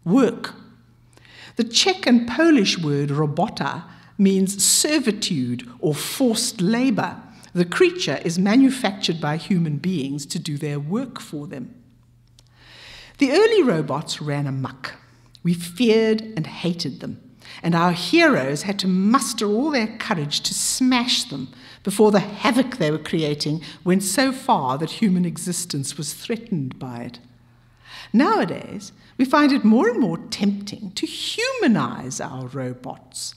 work. The Czech and Polish word robota means servitude or forced labor. The creature is manufactured by human beings to do their work for them. The early robots ran amok. We feared and hated them, and our heroes had to muster all their courage to smash them before the havoc they were creating went so far that human existence was threatened by it. Nowadays, we find it more and more tempting to humanize our robots.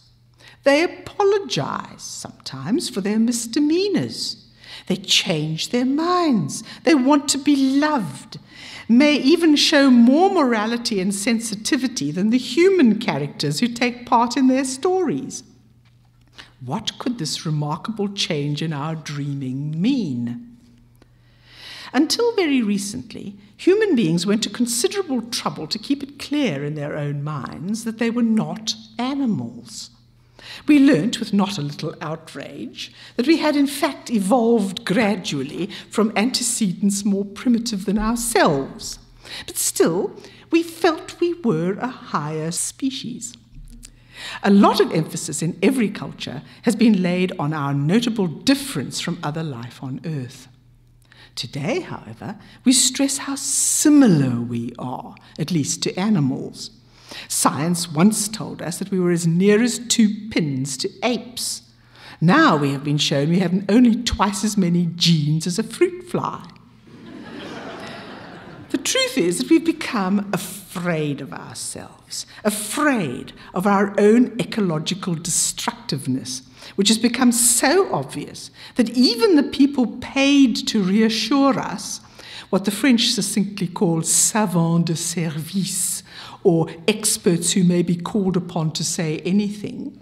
They apologize sometimes for their misdemeanors. They change their minds. They want to be loved, may even show more morality and sensitivity than the human characters who take part in their stories. What could this remarkable change in our dreaming mean? Until very recently, human beings went to considerable trouble to keep it clear in their own minds that they were not animals. We learnt, with not a little outrage, that we had in fact evolved gradually from antecedents more primitive than ourselves. But still, we felt we were a higher species. A lot of emphasis in every culture has been laid on our notable difference from other life on Earth. Today, however, we stress how similar we are, at least to animals. Science once told us that we were as near as 2 pins to apes. Now we have been shown we have only twice as many genes as a fruit fly. The truth is that we've become afraid of ourselves, afraid of our own ecological destructiveness, which has become so obvious that even the people paid to reassure us, what the French succinctly call savants de service, or experts who may be called upon to say anything,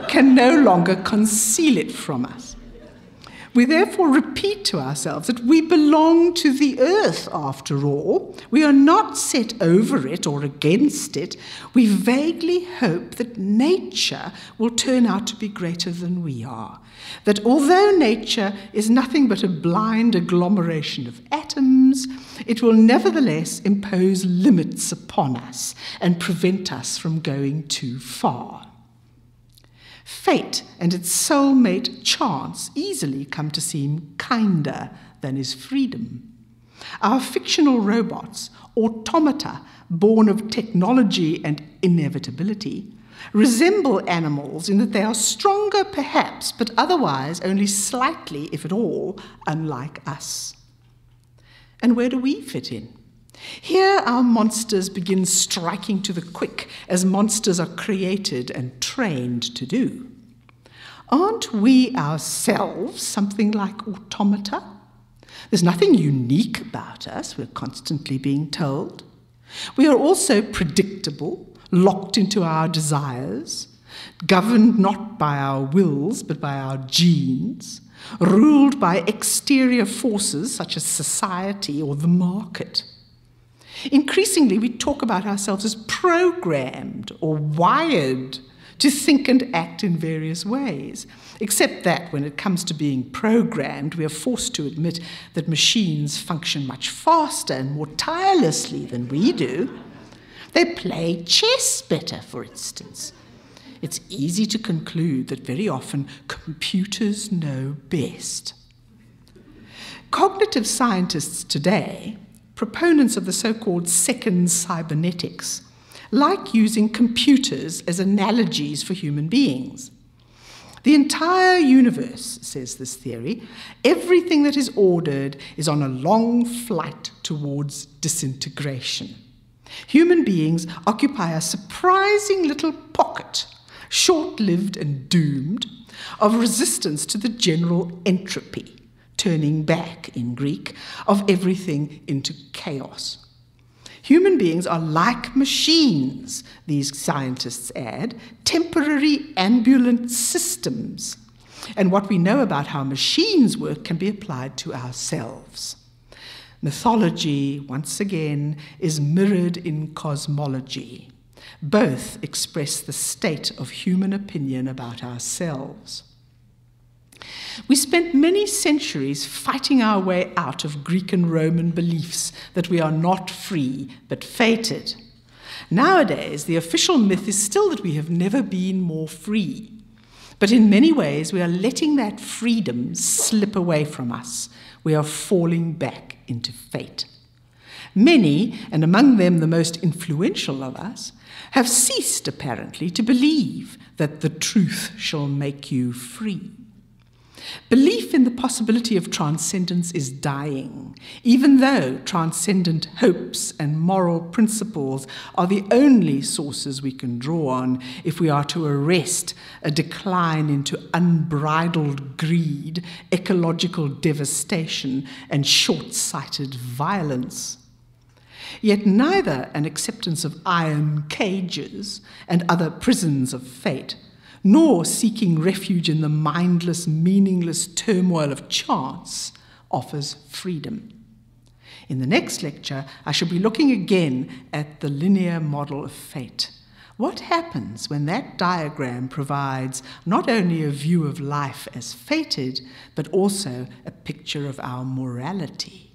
can no longer conceal it from us. We therefore repeat to ourselves that we belong to the earth after all. We are not set over it or against it. We vaguely hope that nature will turn out to be greater than we are. That although nature is nothing but a blind agglomeration of atoms, it will nevertheless impose limits upon us and prevent us from going too far. Fate and its soulmate chance easily come to seem kinder than is freedom. Our fictional robots, automata born of technology and inevitability, resemble animals in that they are stronger perhaps, but otherwise only slightly, if at all, unlike us. And where do we fit in? Here our monsters begin striking to the quick, as monsters are created and trained to do. Aren't we ourselves something like automata? There's nothing unique about us, we're constantly being told. We are also predictable, locked into our desires, governed not by our wills but by our genes, ruled by exterior forces such as society or the market. Increasingly, we talk about ourselves as programmed or wired to think and act in various ways, except that when it comes to being programmed, we are forced to admit that machines function much faster and more tirelessly than we do. They play chess better, for instance. It's easy to conclude that very often computers know best. Cognitive scientists today, proponents of the so-called second cybernetics, like using computers as analogies for human beings. The entire universe, says this theory, everything that is ordered is on a long flight towards disintegration. Human beings occupy a surprising little pocket, short-lived and doomed, of resistance to the general entropy, turning back in Greek, of everything into chaos. Human beings are like machines, these scientists add, temporary ambulant systems. And what we know about how machines work can be applied to ourselves. Mythology, once again, is mirrored in cosmology. Both express the state of human opinion about ourselves. We spent many centuries fighting our way out of Greek and Roman beliefs that we are not free, but fated. Nowadays, the official myth is still that we have never been more free. But in many ways, we are letting that freedom slip away from us. We are falling back into fate. Many, and among them the most influential of us, have ceased, apparently, to believe that the truth shall make you free. Belief in the possibility of transcendence is dying, even though transcendent hopes and moral principles are the only sources we can draw on if we are to arrest a decline into unbridled greed, ecological devastation, and short-sighted violence. Yet neither an acceptance of iron cages and other prisons of fate, nor seeking refuge in the mindless, meaningless turmoil of chance offers freedom. In the next lecture, I shall be looking again at the linear model of fate. What happens when that diagram provides not only a view of life as fated, but also a picture of our morality?